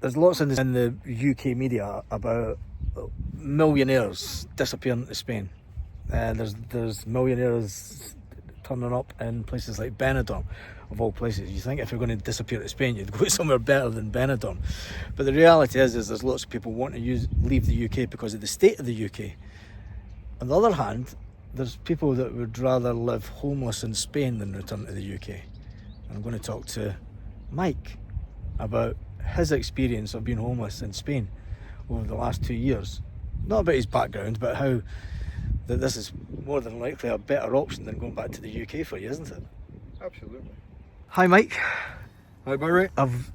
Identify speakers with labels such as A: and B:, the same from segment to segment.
A: there's lots in the UK media about millionaires disappearing to Spain. There's millionaires turning up in places like Benidorm, of all places. You think if you're going to disappear to Spain, you'd go somewhere better than Benidorm. But the reality is there's lots of people wanting to leave the UK because of the state of the UK. On the other hand, there's people that would rather live homeless in Spain than return to the UK. And I'm going to talk to Mike about his experience of being homeless in Spain over the last 2 years. Not about his background, but how that this is more than likely a better option than going back to the UK for you, isn't it?
B: Absolutely.
A: Hi Mike.
B: Hi Barry.
A: I've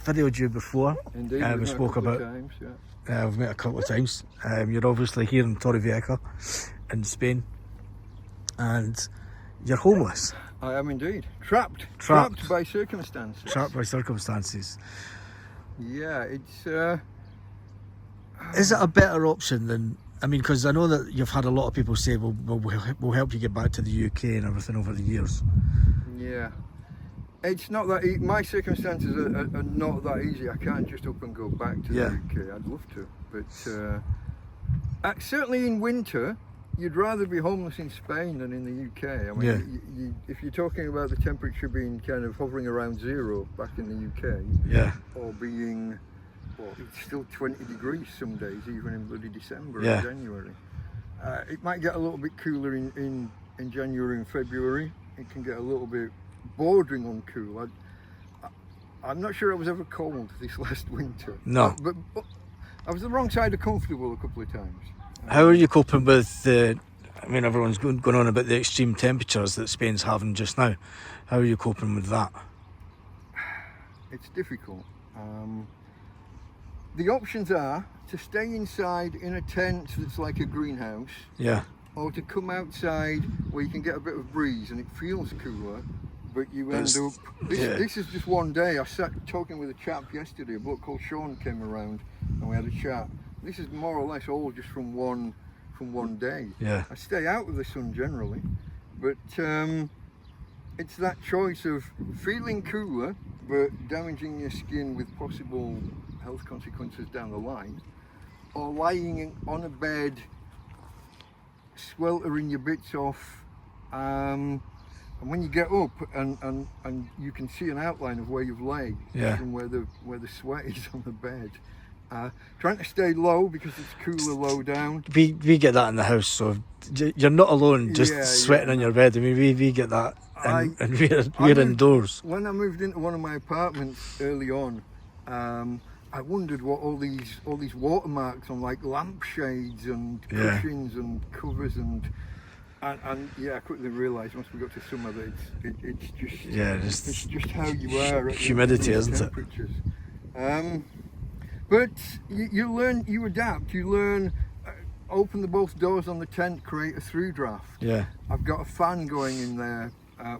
A: videoed you before.
B: Indeed,
A: we spoke about
B: times, yeah.
A: We've met a couple of times. You're obviously here in Torrevieja in Spain, and you're homeless.
B: I am indeed. Trapped by circumstances.
A: Trapped by circumstances.
B: Yeah, it's...
A: Is it a better option than... I mean, because I know that you've had a lot of people say, we'll help you get back to the UK and everything over the years.
B: Yeah. It's not that my circumstances are not that easy. I can't just up and go back to the UK. I'd love to, but certainly in winter, you'd rather be homeless in Spain than in the UK. I mean, if you're talking about the temperature being kind of hovering around 0 back in the UK, or being, it's still 20 degrees some days, even in bloody December or January. It might get a little bit cooler in January and February. It can get a little bit bordering on cool. I'm not sure I was ever cold this last winter.
A: No.
B: But I was the wrong side of comfortable a couple of times.
A: How are you coping with the... I mean, everyone's going on about the extreme temperatures that Spain's having just now. How are you coping with that?
B: It's difficult. The options are to stay inside in a tent that's like a greenhouse.
A: Yeah.
B: Or to come outside where you can get a bit of breeze and it feels cooler, but you end up... This is just one day. I sat talking with a chap yesterday, a bloke called Sean came around and we had a chat. This is more or less all just from one day.
A: Yeah.
B: I stay out of the sun generally, but it's that choice of feeling cooler but damaging your skin with possible health consequences down the line, or lying on a bed sweltering your bits off, and when you get up and you can see an outline of where you've laid from where the sweat is on the bed. Trying to stay low because it's cooler low down.
A: We get that in the house, so you're not alone just sweating on your bed. I mean, we get that, and we're indoors.
B: When I moved into one of my apartments early on, I wondered what all these watermarks on like lampshades and cushions and covers and I quickly realised once we got to summer that it's just how you are at
A: humidity, isn't it?
B: But you learn, you adapt, you learn. Open both doors on the tent, create a through draft.
A: Yeah.
B: I've got a fan going in there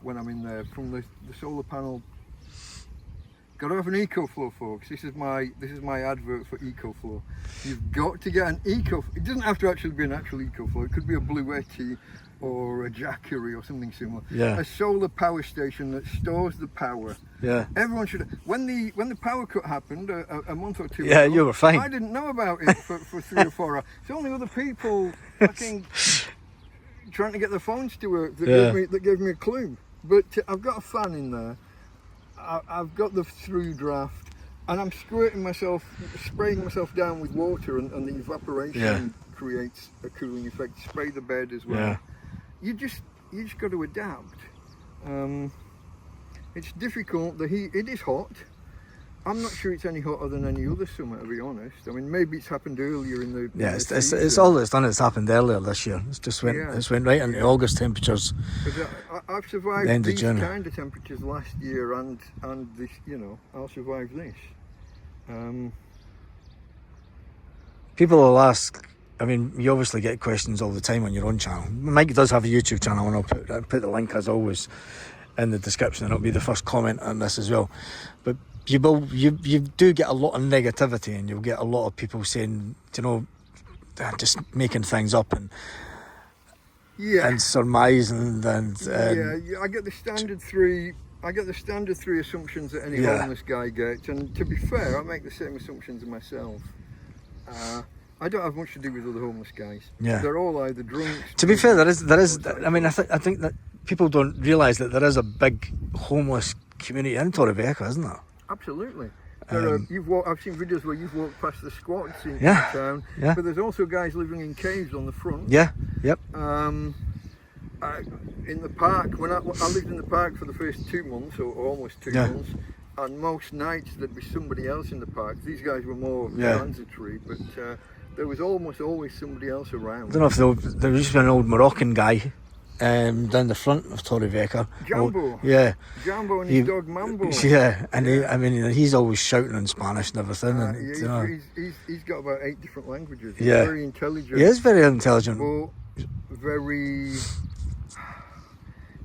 B: when I'm in there from the solar panel. Got to have an EcoFlow, folks. This is my advert for EcoFlow. You've got to get an EcoFlow. It doesn't have to actually be an actual EcoFlow. It could be a Bluetti or a Jackery or something similar.
A: Yeah.
B: A solar power station that stores the power.
A: Yeah.
B: Everyone should. When the power cut happened a month or two
A: ago, you were fine.
B: I didn't know about it for 3 or 4 hours. It's only other people fucking trying to get their phones to work that gave me a clue. But I've got a fan in there. I've got the through draft, and I'm spraying myself down with water, and the evaporation creates a cooling effect. Spray the bed as well.
A: Yeah.
B: You just got to adapt. It's difficult. The heat, it is hot. I'm not sure it's any hotter than any other summer, to be honest. I mean, maybe it's happened earlier in the
A: it's all it's done. It's happened earlier this year. It's went right into August temperatures.
B: I've survived these kind of temperatures last year, and this, I'll survive this.
A: People will ask. I mean, you obviously get questions all the time on your own channel. Mike does have a YouTube channel, and I'll put the link as always in the description, and it'll be the first comment on this as well. But you do get a lot of negativity, and you'll get a lot of people saying, just making things up and surmising and
B: I get the standard 3. I get the standard 3 assumptions that any homeless guy gets, and to be fair, I make the same assumptions myself. I don't have much to do with other homeless guys.
A: Yeah.
B: They're all either drunks.
A: To be fair, there is. I mean, I think that people don't realise that there is a big homeless community in Torrevieja, isn't there?
B: Absolutely. I've seen videos where you've walked past the squats in town, but there's also guys living in caves on the front.
A: Yeah, yep.
B: In the park, when I lived in the park for the first 2 months, or almost 2 months, and most nights there'd be somebody else in the park. These guys were more transitory, but there was almost always somebody else around.
A: I don't know if there used to be an old Moroccan guy down the front of Torrevieja.
B: Jambo. Jambo and his dog Mambo.
A: Yeah, and he's always shouting in Spanish and everything. And,
B: he's got about 8 different languages. He's
A: very
B: intelligent.
A: He is very intelligent.
B: But very...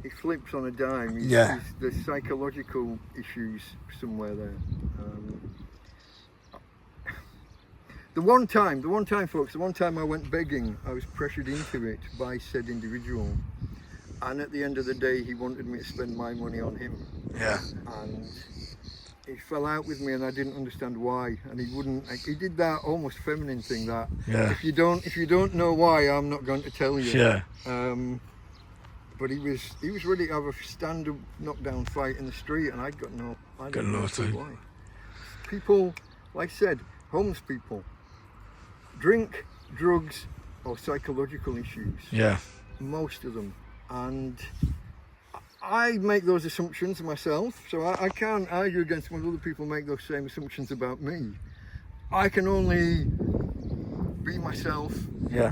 B: He flips on a dime. There's psychological issues somewhere there. The one time, folks, I went begging, I was pressured into it by said individual. And at the end of the day, he wanted me to spend my money on him.
A: Yeah.
B: And he fell out with me, and I didn't understand why. And he wouldn't. He did that almost feminine thing. That if you don't know why, I'm not going to tell you.
A: Yeah.
B: But he was ready to have a stand-up, knockdown fight in the street, and I got no clue why. People, like I said, homeless people, drink, drugs, or psychological issues.
A: Yeah.
B: Most of them. And I make those assumptions myself, so I can't argue against when other people make those same assumptions about me. I can only be myself.
A: Yeah.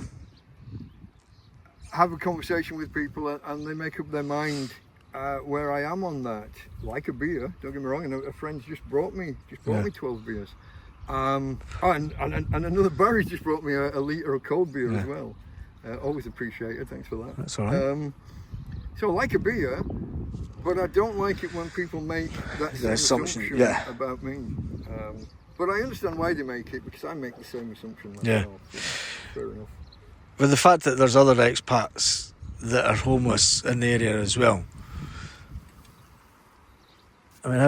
B: Have a conversation with people, and they make up their mind where I am on that. Like a beer, don't get me wrong. And a friend's just brought me 12 beers. And another Barry's just brought me a litre of cold beer as well. Always appreciated. Thanks for that.
A: That's all right.
B: So like a beer, but I don't like it when people make that same assumption about me. But I understand why they make it, because I make the same assumption myself. So fair enough.
A: With the fact that there's other expats that are homeless in the area as well. I mean, I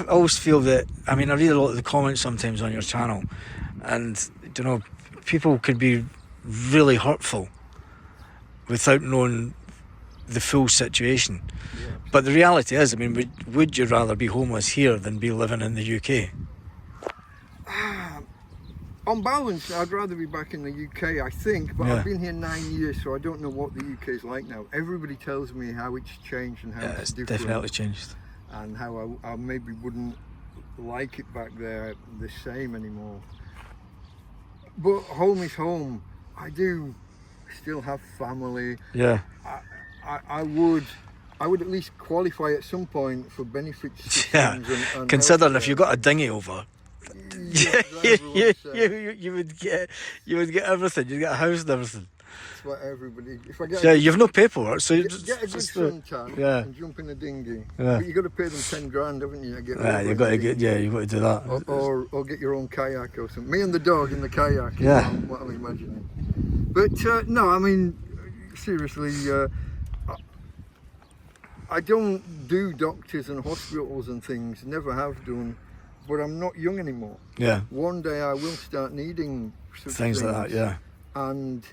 A: always feel that, I mean, I read a lot of the comments sometimes on your channel, and, you know, people can be really hurtful without knowing the full situation. Yeah. But the reality is, I mean, would you rather be homeless here than be living in the UK?
B: On balance, I'd rather be back in the UK, I think, but I've been here 9 years, so I don't know what the UK is like now. Everybody tells me how it's changed and how it's different.
A: Definitely changed.
B: And how I maybe wouldn't like it back there the same anymore. But home is home. I do still have family.
A: Yeah.
B: I would at least qualify at some point for benefits. And
A: considering if you got a dinghy over, you would get everything. You'd get a house and everything.
B: That's what everybody. If I get
A: you've no paperwork, so you
B: get a good suntan and jump in a dinghy. Yeah. But you got to pay them 10 grand, haven't you?
A: You got to do that.
B: Or get your own kayak or something. Me and the dog in the kayak.
A: Yeah.
B: What I'm imagining. But no, I mean, seriously, I don't do doctors and hospitals and things. Never have done. But I'm not young anymore.
A: Yeah.
B: One day I will start needing
A: things like that. Yeah.
B: And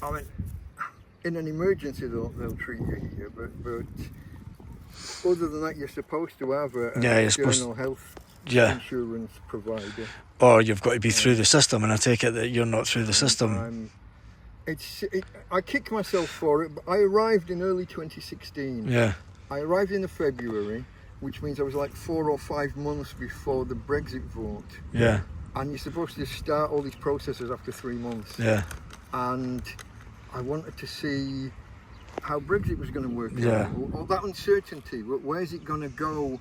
B: I mean, in an emergency they'll treat you here, but other than that, you're supposed to have an external health insurance provider.
A: Or you've got to be through the system, and I take it that you're not through the system.
B: I kick myself for it, but I arrived in early 2016.
A: Yeah.
B: I arrived in the February, which means I was like 4 or 5 months before the Brexit vote.
A: Yeah.
B: And you're supposed to start all these processes after 3 months.
A: Yeah.
B: And I wanted to see how Brexit was going to work.
A: Yeah.
B: All that uncertainty, where's it going to go?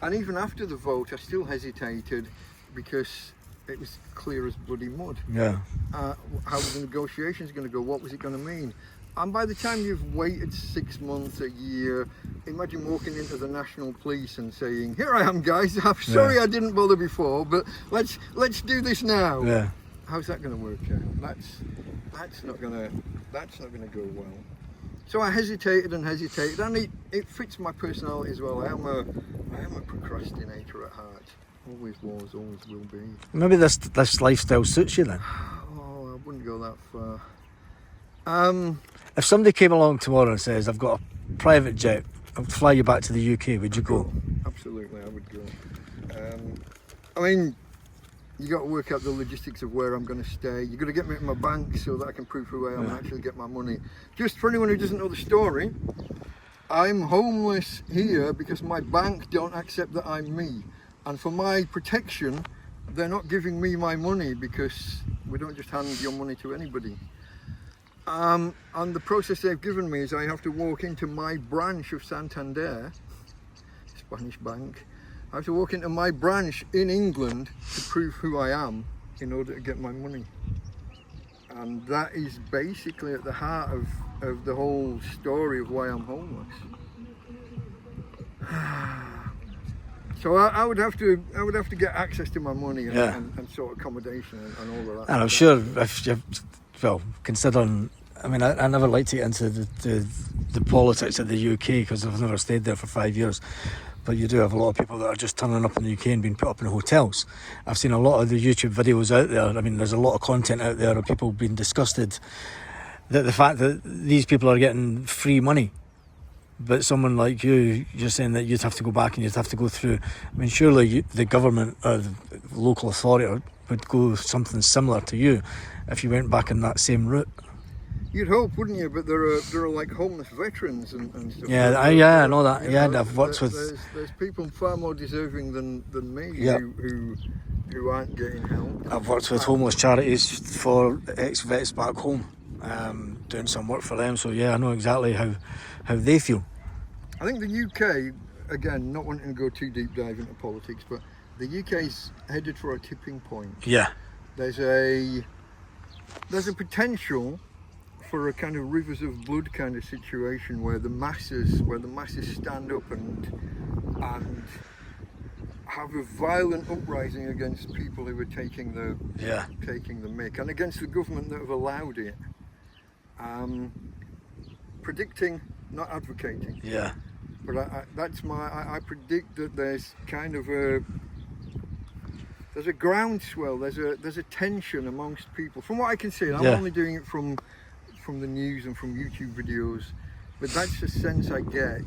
B: And even after the vote, I still hesitated because it was clear as bloody mud.
A: Yeah.
B: How were the negotiations going to go? What was it going to mean? And by the time you've waited 6 months, a year, imagine walking into the National Police and saying, "Here I am, guys. I'm sorry I didn't bother before, but let's do this now."
A: Yeah.
B: How's that going to work out? That's not going to go well. So I hesitated, and it fits my personality as well. I am a procrastinator at heart. Always was, always will be.
A: Maybe this lifestyle suits you then.
B: Oh, I wouldn't go that far.
A: If somebody came along tomorrow and says, I've got a private jet, I'll fly you back to the UK, would you go?
B: Absolutely, I would go. I mean, you got to work out the logistics of where I'm going to stay. You've got to get me to my bank so that I can prove who I am and actually get my money. Just for anyone who doesn't know the story, I'm homeless here because my bank don't accept that I'm me. And for my protection, they're not giving me my money because we don't just hand your money to anybody. And the process they've given me is I have to walk into my branch of Santander, Spanish bank. I have to walk into my branch in England to prove who I am in order to get my money. And that is basically at the heart of the whole story of why I'm homeless. So I would have to get access to my money and sort of accommodation and all of that.
A: And I'm sure if you, considering, I mean, I never like to get into the politics of the UK because I've never stayed there for 5 years. But you do have a lot of people that are just turning up in the UK and being put up in hotels. I've seen a lot of the YouTube videos out there. I mean, there's a lot of content out there of people being disgusted that the fact that these people are getting free money. But someone like you, you're saying that you'd have to go back and you'd have to go through. I mean, surely the government or the local authority would go something similar to you if you went back in that same route.
B: You'd hope, wouldn't you? But there are like homeless veterans and stuff.
A: Yeah, I know that. Yeah, I've worked with.
B: There's people far more deserving than me who aren't getting help.
A: I've worked with homeless charities for ex-vets back home, doing some work for them. So yeah, I know exactly how they feel.
B: I think the UK, again, not wanting to go too deep dive into politics, but the UK's headed for a tipping point.
A: Yeah.
B: There's a potential for a kind of rivers of blood kind of situation where the masses stand up and have a violent uprising against people who are taking the mick and against the government that have allowed it. Predicting, not advocating.
A: Yeah.
B: But I predict that there's kind of there's a groundswell, there's a tension amongst people. From what I can see, I'm only doing it from the news and from YouTube videos, but that's the sense I get.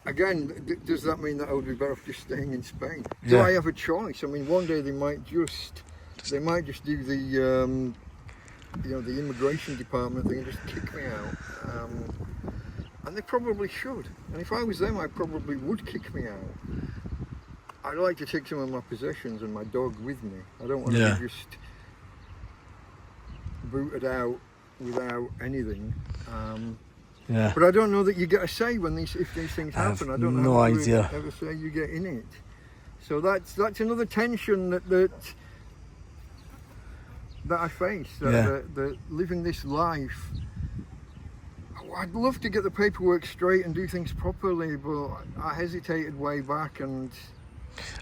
B: Again, does that mean that I would be better off just staying in Spain? Do I have a choice? I mean, one day they might just do the the immigration department thing and just kick me out. And they probably should. And if I was them, I probably would kick me out. I'd like to take some of my possessions and my dog with me. I don't want to be just booted out without anything. But I don't know that you get a say if these things happen. I don't know how you ever say you get in it. So that's another tension that I face. That living this life, I'd love to get the paperwork straight and do things properly, but I hesitated way back, and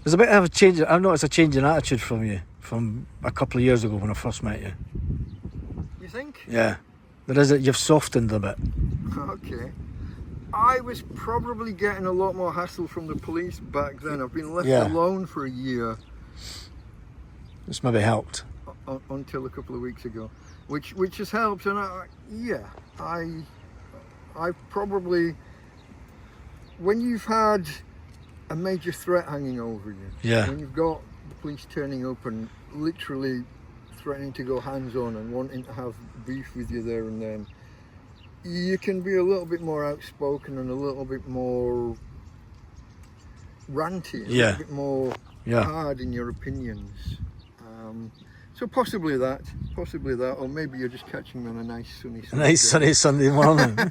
A: there's a bit of a change. I've noticed a change in attitude from you from a couple of years ago when I first met you.
B: You think?
A: Yeah, there is. You've softened a bit.
B: Okay. I was probably getting a lot more hassle from the police back then. I've been left alone for a year.
A: It's maybe helped.
B: Until a couple of weeks ago, which has helped, and I probably, when you've had a major threat hanging over you, when you've got the police turning up and literally threatening to go hands-on and wanting to have beef with you there and then, you can be a little bit more outspoken and a little bit more ranty, a little bit more hard in your opinions. So possibly that, or maybe you're just catching me on a nice sunny
A: Sunday morning.
B: I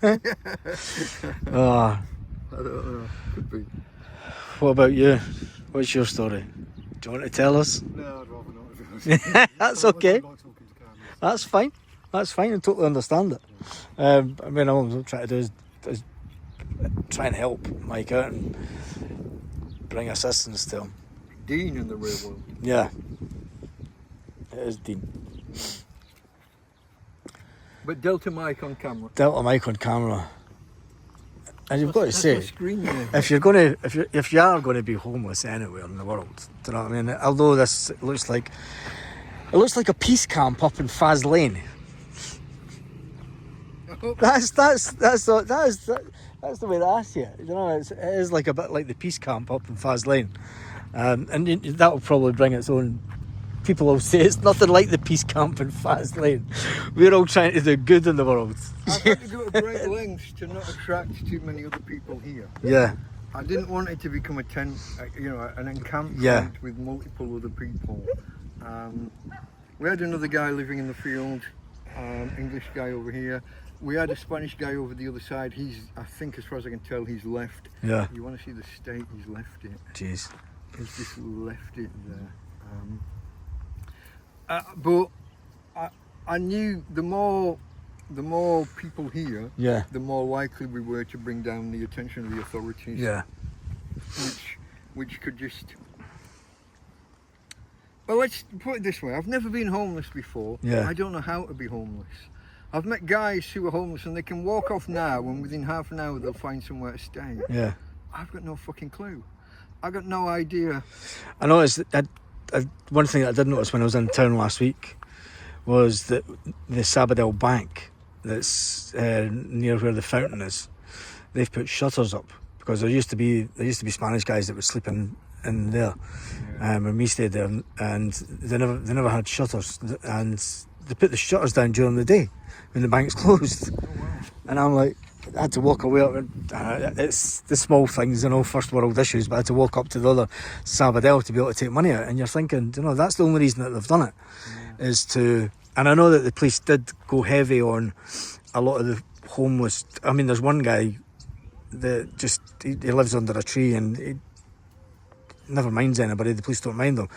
B: don't know, could be.
A: What about you? What's your story? Do you want to tell us?
B: No, I'd rather not.
A: That's okay. That's fine. I totally understand it. I mean, all I'm trying to do is try and help Mike out and bring assistance to him.
B: Dean in the real world.
A: Yeah. It is Dean.
B: But Delta Mike on camera.
A: Delta Mike on camera. And you've got to say,
B: Screen there.
A: if you are going to be homeless anywhere in the world, do you know what I mean? Although it looks like a peace camp up in Faz Lane. That's the way that I see it. You know, it is like a bit like the peace camp up in Faz Lane, and that will probably bring its own. People will say it's nothing like the peace camp in Faz Lane. We're all trying to do good in the world.
B: I've had to go to great lengths to not attract too many other people here.
A: Yeah.
B: I didn't want it to become a tent, an encampment with multiple other people. We had another guy living in the field, English guy over here. We had a Spanish guy over the other side. I think, as far as I can tell, he's left.
A: Yeah.
B: You want to see the state he's left it?
A: Jeez.
B: He's just left it there. But I knew the more people here, the more likely we were to bring down the attention of the authorities.
A: Yeah.
B: Which could just. Well, let's put it this way. I've never been homeless before.
A: Yeah.
B: I don't know how to be homeless. I've met guys who are homeless and they can walk off now and within half an hour they'll find somewhere to stay.
A: Yeah.
B: I've got no fucking clue. I've got no idea.
A: I noticed one thing that I did notice when I was in town last week was that the Sabadel Bank that's near where the fountain is, they've put shutters up because there used to be Spanish guys that would sleep in there when we stayed there, and they never had shutters, and they put the shutters down during the day when the bank's closed.
B: Oh, wow.
A: And I'm like, I had to walk away. It's the small things, first world issues, but I had to walk up to the other Sabadell to be able to take money out. And you're thinking, that's the only reason that they've done it, is to. And I know that the police did go heavy on a lot of the homeless. I mean, there's one guy that just he lives under a tree and he never minds anybody. The police don't mind them.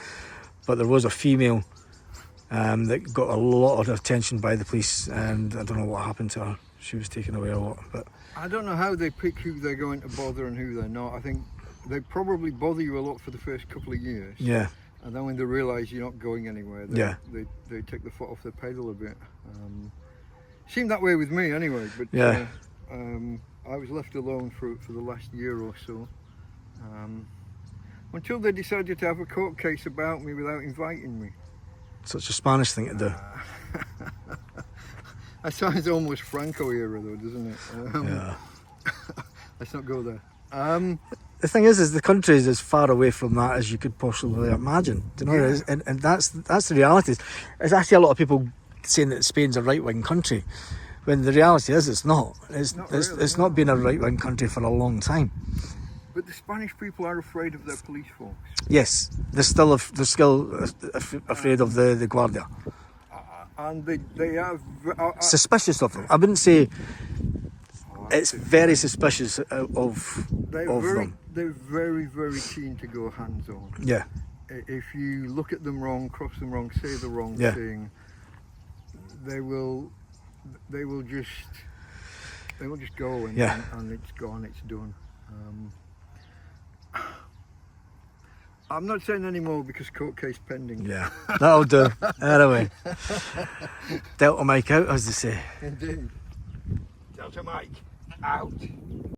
A: But there was a female that got a lot of attention by the police, and I don't know what happened to her. She was taken away a lot. But
B: I don't know how they pick who they're going to bother and who they're not. I think they probably bother you a lot for the first couple of years.
A: Yeah.
B: And then when they realise you're not going anywhere, they take the foot off the pedal a bit. Seemed that way with me anyway. But I was left alone for the last year or so. Until they decided to have a court case about me without inviting me.
A: Such a Spanish thing to do.
B: That sounds almost Franco era though, doesn't it?
A: Yeah.
B: Let's not go there.
A: The thing is the country is as far away from that as you could possibly imagine. Do you know? Yeah. And that's the reality. There's actually a lot of people saying that Spain's a right-wing country, when the reality is it's not. It's not been a right-wing country for a long time.
B: But the Spanish people are afraid of their police force.
A: Yes, they're still afraid of the Guardia.
B: And they are
A: suspicious of them. I wouldn't say it's very suspicious of them.
B: They're very, very keen to go hands-on.
A: Yeah.
B: If you look at them wrong, cross them wrong, say the wrong thing, they will just go and it's gone, it's done. I'm not saying any more because court case pending.
A: Yeah, that'll do. Anyway, Delta Mike out, as they say.
B: Indeed. Delta Mike out.